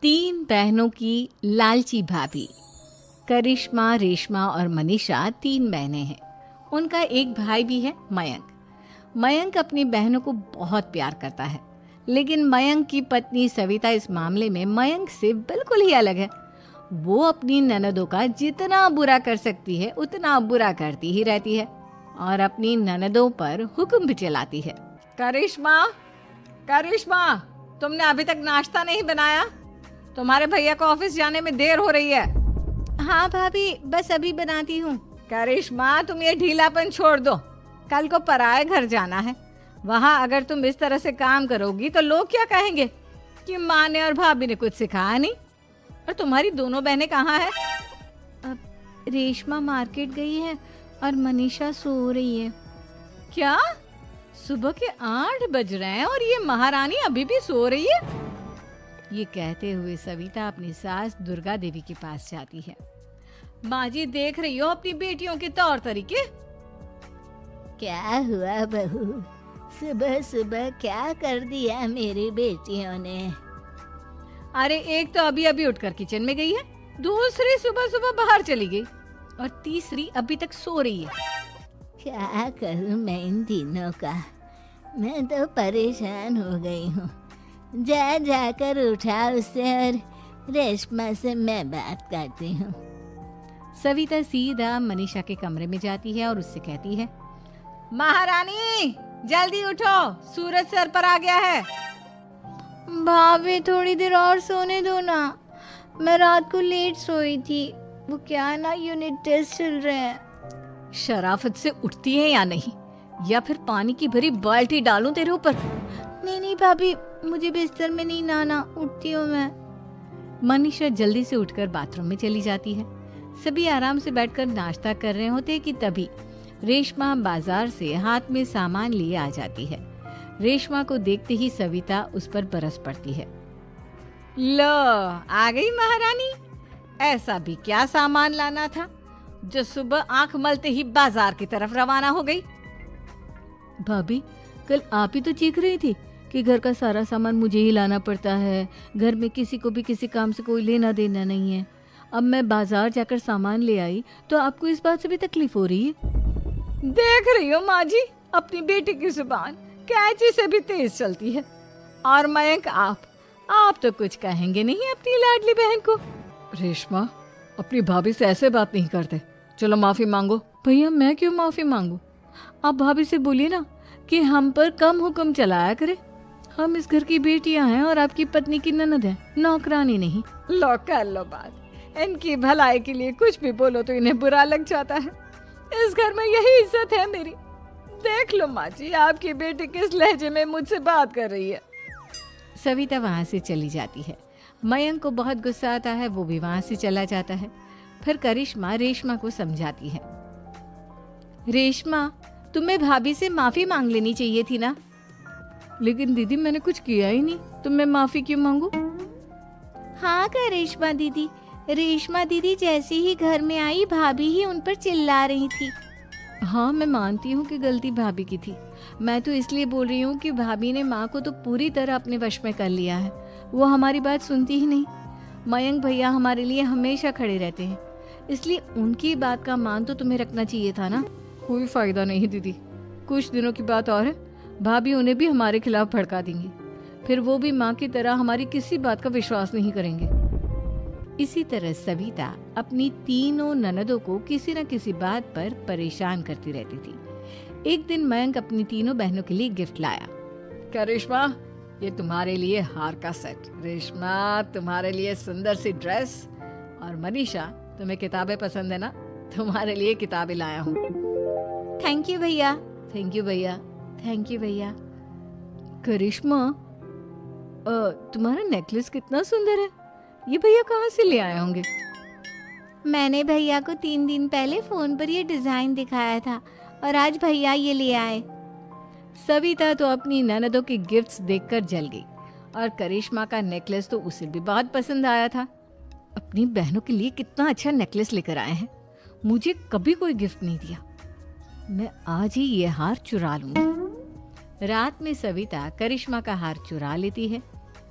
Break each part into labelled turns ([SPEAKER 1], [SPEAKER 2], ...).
[SPEAKER 1] तीन बहनों की लालची भाभी। करिश्मा, रेशमा और मनीषा तीन बहनें हैं। उनका एक भाई भी है, मयंक। मयंक अपनी बहनों को बहुत प्यार करता है, लेकिन मयंक की पत्नी सविता इस मामले में मयंक से बिल्कुल ही अलग है। वो अपनी ननदों का जितना बुरा कर सकती है उतना बुरा करती ही रहती है और अपनी ननदों पर हुक्म भी चलाती है। करिश्मा, करिश्मा, तुमने अभी तक नाश्ता नहीं बनाया? तुम्हारे भैया को ऑफिस जाने में देर हो रही है। हाँ भाभी, बस अभी बनाती हूँ। करिश्मा, तुम ये ढीलापन छोड़ दो। कल को पराए घर जाना है। वहाँ अगर तुम इस तरह से काम करोगी तो लोग क्या कहेंगे कि माँ ने और भाभी ने कुछ सिखाया नहीं। और तुम्हारी दोनों बहनें कहाँ हैं? अब रेशमा मार्केट गई है और मनीषा सो रही है। क्या? सुबह के 8 बज रहे हैं और ये महारानी अभी भी सो रही है? ये कहते हुए सविता अपनी सास दुर्गा देवी के पास जाती है। माँ जी, देख रही हो अपनी बेटियों के तौर तरीके?
[SPEAKER 2] क्या हुआ बहू, सुबह सुबह क्या कर दिया मेरी बेटियों ने?
[SPEAKER 1] अरे एक तो अभी अभी उठकर किचन में गई है, दूसरी सुबह सुबह बाहर चली गई और तीसरी अभी तक सो रही है।
[SPEAKER 2] क्या करूं मैं इन तीनों का? मैं तो परेशान हो गई हूँ। जा जाकर उठा उसे और रेशमा से मैं बात करती हूँ।
[SPEAKER 1] सविता सीधा मनीषा के कमरे में जाती है और उससे कहती है, महारानी जल्दी उठो, सूरज सर पर आ गया है।
[SPEAKER 2] भाभी, थोड़ी देर और सोने दो ना, मैं रात को लेट सोई थी। वो क्या है ना, यूनिट टेस्ट चल रहे हैं।
[SPEAKER 1] शराफत से उठती है या नहीं, या फिर पानी की भरी बाल्टी डालूं तेरे ऊपर?
[SPEAKER 2] नहीं नहीं भाभी, मुझे बिस्तर में नहीं लाना, उठती हूँ मैं।
[SPEAKER 1] मनीषा जल्दी से उठकर बाथरूम में चली जाती है। सभी आराम से बैठकर नाश्ता कर रहे होते कि तभी रेशमा बाजार से हाथ में सामान लिए आ जाती है। रेशमा को देखते ही सविता उस पर बरस पड़ती है। लो, आ गई महारानी। ऐसा भी क्या सामान लाना था जो सुबह आंख मलते ही बाजार की तरफ रवाना हो गई?
[SPEAKER 3] भाभी, कल आप ही तो चीख रही थी कि घर का सारा सामान मुझे ही लाना पड़ता है, घर में किसी को भी किसी काम से कोई लेना देना नहीं है। अब मैं बाजार जाकर सामान ले आई तो आपको इस बात से भी तकलीफ हो रही है?
[SPEAKER 1] देख रही हो माँ जी, अपनी बेटी की जुबान कैंची से भी तेज चलती है। और मयंक, आप तो कुछ कहेंगे नहीं अपनी लाडली बहन को?
[SPEAKER 3] रेशमा, अपनी भाभी से ऐसे बात नहीं करते। चलो माफी मांगो। भैया, मैं क्यों माफी मांगू? आप भाभी से बोलिए ना कि हम पर कम हुक्म चलाया करे। हम इस घर की बेटियां हैं और आपकी पत्नी की ननद है, नौकरानी नहीं।
[SPEAKER 1] लो कर लो बात। इनकी भलाई के लिए कुछ भी बोलो तो इन्हें बुरा लग जाता है। इस घर में यही इज्जत है मेरी। देख लो माँ जी, आपकी बेटी किस लहजे में मुझसे बात कर रही है। सविता वहाँ से चली जाती है। मयंक को बहुत गुस्सा आता है, वो भी वहाँ से चला जाता है। फिर करिश्मा रेशमा को समझाती है। रेशमा, तुम्हें भाभी से माफी मांग लेनी चाहिए थी ना।
[SPEAKER 3] लेकिन दीदी, मैंने कुछ किया ही नहीं, तो मैं माफी क्यों मांगू?
[SPEAKER 2] हाँ करिश्मा दीदी, रेशमा दीदी जैसे ही घर में आई, भाभी ही उन पर चिल्ला रही थी।
[SPEAKER 3] हाँ, मैं मानती हूँ कि गलती भाभी की थी। मैं तो इसलिए बोल रही हूँ कि भाभी ने माँ को तो पूरी तरह अपने वश में कर लिया है। वो हमारी बात सुनती ही नहीं। मयंक भैया हमारे लिए हमेशा खड़े रहते हैं, इसलिए उनकी बात का मान तो तुम्हें रखना चाहिए था ना। कोई फायदा नहीं दीदी, कुछ दिनों की बात और है, भाभी उन्हें भी हमारे खिलाफ भड़का देंगी। फिर वो भी माँ की तरह हमारी किसी बात का विश्वास नहीं करेंगे।
[SPEAKER 1] इसी तरह सविता अपनी तीनों ननदों को किसी न किसी बात पर परेशान करती रहती थी। एक दिन मयंक अपनी तीनों बहनों के लिए गिफ्ट लाया। करिश्मा, ये तुम्हारे लिए हार का सेट। रेशमा, तुम्हारे लिए सुंदर सी ड्रेस। और मनीषा, तुम्हें किताबें पसंद है ना, तुम्हारे लिए किताबें लाया हूँ।
[SPEAKER 2] थैंक यू भैया।
[SPEAKER 1] थैंक यू भैया। थैंक यू भैया।
[SPEAKER 3] करिश्मा, तुम्हारा नेकलेस कितना सुंदर है। ये भैया कहाँ से ले आए होंगे?
[SPEAKER 2] मैंने भैया को 3 दिन पहले फोन पर ये डिजाइन दिखाया था और आज भैया ये ले आए।
[SPEAKER 1] सविता तो अपनी ननदों के गिफ्ट्स देखकर जल गई और करिश्मा का नेकलेस तो उसे भी बहुत पसंद आया था। अपनी बहनों के लिए कितना अच्छा नेकलेस लेकर आए हैं, मुझे कभी कोई गिफ्ट नहीं दिया। मैं आज ही ये हार चुरा लूंगी। रात में सविता करिश्मा का हार चुरा लेती है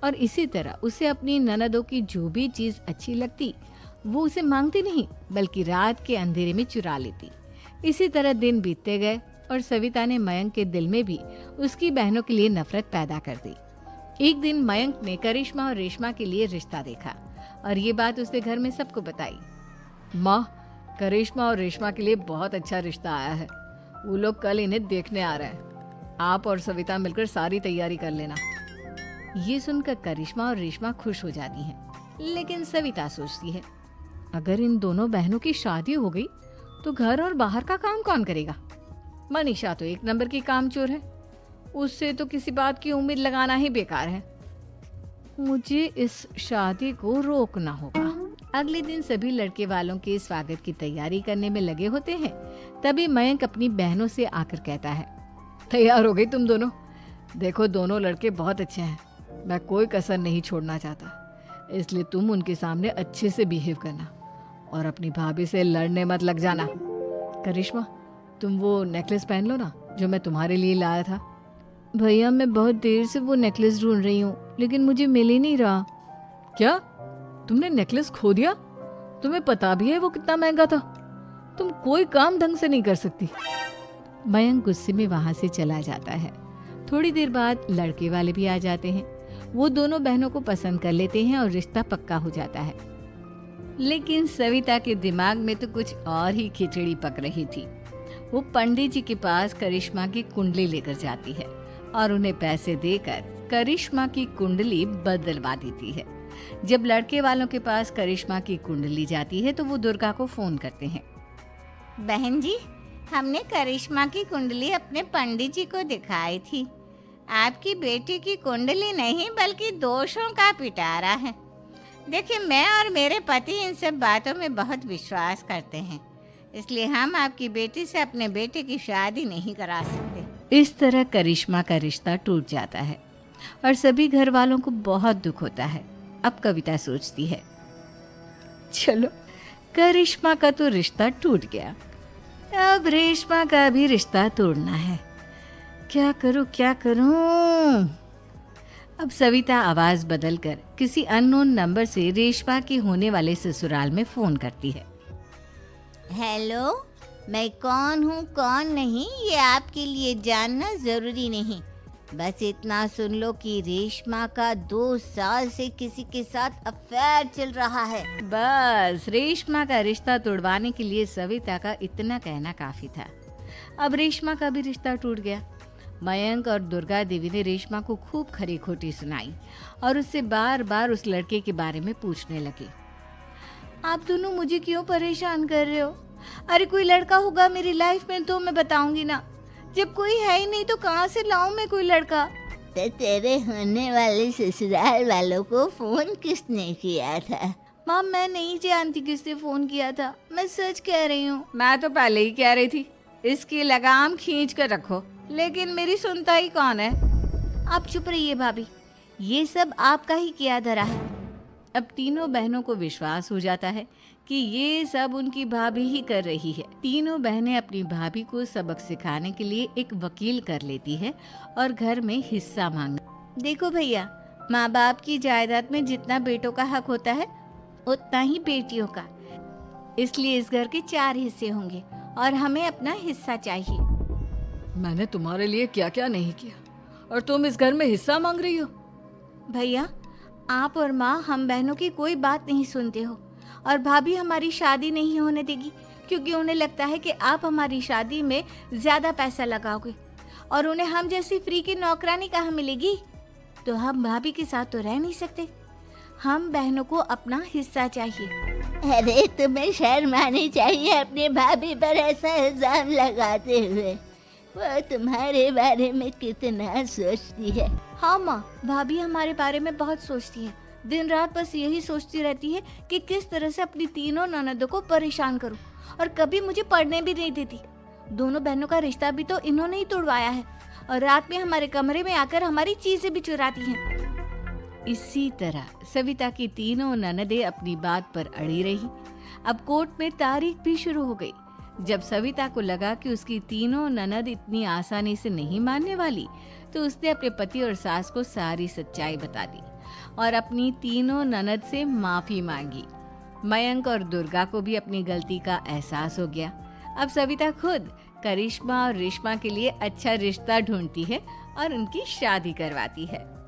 [SPEAKER 1] और इसी तरह उसे अपनी ननदों की जो भी चीज अच्छी लगती वो उसे मांगती नहीं, बल्कि रात के अंधेरे में चुरा लेती। इसी तरह दिन बीतते गए और सविता ने मयंक के दिल में भी उसकी बहनों के लिए नफरत पैदा कर दी। एक दिन मयंक ने करिश्मा और रेशमा के लिए रिश्ता देखा और ये बात उसने घर में सबको बताई। माँ, करिश्मा और रेशमा के लिए बहुत अच्छा रिश्ता आया है। वो लोग कल इन्हें देखने आ रहे हैं। आप और सविता मिलकर सारी तैयारी कर लेना। ये सुनकर करिश्मा और रेशमा खुश हो जाती हैं, लेकिन सविता सोचती है, अगर इन दोनों बहनों की शादी हो गई तो घर और बाहर का काम कौन करेगा? मनीषा तो एक नंबर की कामचोर है, उससे तो किसी बात की उम्मीद लगाना ही बेकार है। मुझे इस शादी को रोकना होगा। अगले दिन सभी लड़के वालों के स्वागत की तैयारी करने में लगे होते हैं। तभी मयंक अपनी बहनों से आकर कहता है, तैयार हो गई तुम दोनों? देखो, दोनों लड़के बहुत अच्छे हैं, मैं कोई कसर नहीं छोड़ना चाहता, इसलिए तुम उनके सामने अच्छे से बिहेव करना और अपनी भाभी से लड़ने मत लग जाना। करिश्मा, तुम वो नेकलेस पहन लो ना जो मैं तुम्हारे लिए लाया था। भैया, मैं बहुत देर से वो नेकलेस ढूंढ रही हूँ, लेकिन मुझे मिल ही नहीं रहा। क्या? तुमने नेकलेस खो दिया? तुम्हें पता भी है वो कितना महंगा था? तुम कोई काम ढंग से नहीं कर सकती। मयंक गुस्से में वहां से चला जाता है। थोड़ी देर बाद लड़के वाले भी आ जाते हैं। वो दोनों बहनों को पसंद कर लेते हैं और रिश्ता पक्का हो जाता है। लेकिन सविता के दिमाग में तो कुछ और ही खिचड़ी पक रही थी। वो पंडित जी के पास करिश्मा की कुंडली लेकर जाती है और उन्हें पैसे देकर करिश्मा की कुंडली बदलवा देती है। जब लड़के वालों के पास करिश्मा की कुंडली जाती है तो वो दुर्गा को फोन करते हैं।
[SPEAKER 2] बहन जी, हमने करिश्मा की कुंडली अपने पंडित जी को दिखाई थी। आपकी बेटी की कुंडली नहीं बल्कि दोषों का पिटारा है। देखिए, मैं और मेरे पति इन सब बातों में बहुत विश्वास करते हैं, इसलिए हम आपकी बेटी से अपने बेटे की शादी नहीं करा सकते।
[SPEAKER 1] इस तरह करिश्मा का रिश्ता टूट जाता है और सभी घर वालों को बहुत दुख होता है। अब कविता सोचती है, चलो, करिश्मा का तो रिश्ता टूट गया, अब रेशमा का भी रिश्ता तोड़ना है। क्या करूं, क्या करूं? अब सविता आवाज बदलकर किसी अननोन नंबर से रेशमा के होने वाले ससुराल में फोन करती है।
[SPEAKER 2] हेलो, मैं कौन हूँ कौन नहीं ये आपके लिए जानना जरूरी नहीं, बस इतना सुन लो कि रेशमा का 2 साल से किसी के साथ अफेयर चल रहा है।
[SPEAKER 1] बस रेशमा का रिश्ता तोड़वाने के लिए सविता का इतना कहना काफी था। अब रेशमा का भी रिश्ता टूट गया। मयंक और दुर्गा देवी ने रेशमा को खूब खरी खोटी सुनाई और उससे बार बार उस लड़के के बारे में पूछने लगे। आप दोनों मुझे क्यों परेशान कर रहे हो? अरे कोई लड़का होगा मेरी लाइफ में तो मैं बताऊंगी ना, जब कोई है ही नहीं तो कहाँ से लाऊं मैं कोई लड़का?
[SPEAKER 2] तो तेरे होने वाले ससुराल वालों को फोन किसने किया था?
[SPEAKER 3] माँ, मैं नहीं जानती किसने फोन किया था, मैं सच कह रही हूँ।
[SPEAKER 1] मैं तो पहले ही कह रही थी, इसकी लगाम खींच कर रखो, लेकिन मेरी सुनता ही कौन है?
[SPEAKER 3] आप चुप रहिए भाभी, ये सब आपका ही किया धरा है।
[SPEAKER 1] अब तीनों बहनों को विश्वास हो जाता है कि ये सब उनकी भाभी ही कर रही है। तीनों बहनें अपनी भाभी को सबक सिखाने के लिए एक वकील कर लेती है और घर में हिस्सा मांगना।
[SPEAKER 3] देखो भैया, माँ बाप की जायदाद में जितना बेटों का हक होता है उतना ही बेटियों का, इसलिए इस घर के 4 हिस्से होंगे और हमें अपना हिस्सा चाहिए।
[SPEAKER 1] मैंने तुम्हारे लिए क्या क्या नहीं किया और तुम इस घर में हिस्सा मांग रही हो?
[SPEAKER 3] भैया, आप और माँ हम बहनों की कोई बात नहीं सुनते हो और भाभी हमारी शादी नहीं होने देगी क्योंकि उन्हें लगता है कि आप हमारी शादी में ज़्यादा पैसा लगाओगे और उन्हें हम जैसी फ्री की नौकरानी कहाँ मिलेगी। तो हम भाभी के साथ तो रह नहीं सकते, हम बहनों को अपना हिस्सा चाहिए।
[SPEAKER 2] अरे तुम्हें शर्म आनी चाहिए अपनी भाभी पर ऐसा इल्जाम लगाते हुए। वो तुम्हारे बारे में कितना सोचती है।
[SPEAKER 3] हाँ माँ, भाभी हमारे बारे में बहुत सोचती है, दिन रात बस यही सोचती रहती है कि किस तरह से अपनी तीनों ननदों को परेशान करूं और कभी मुझे पढ़ने भी नहीं देती। दोनों बहनों का रिश्ता भी तो इन्होंने ही तोड़वाया है और रात में हमारे कमरे में आकर हमारी चीजें भी चुराती हैं।
[SPEAKER 1] इसी तरह सविता की तीनों ननदें अपनी बात पर अड़ी रही। अब कोर्ट में तारीख भी शुरू हो गई। जब सविता को लगा कि उसकी तीनों ननद इतनी आसानी से नहीं मानने वाली, तो उसने अपने पति और सास को सारी सच्चाई बता दी और अपनी तीनों ननद से माफी मांगी। मयंक और दुर्गा को भी अपनी गलती का एहसास हो गया। अब सविता खुद करिश्मा और रेशमा के लिए अच्छा रिश्ता ढूंढती है और उनकी शादी करवाती है।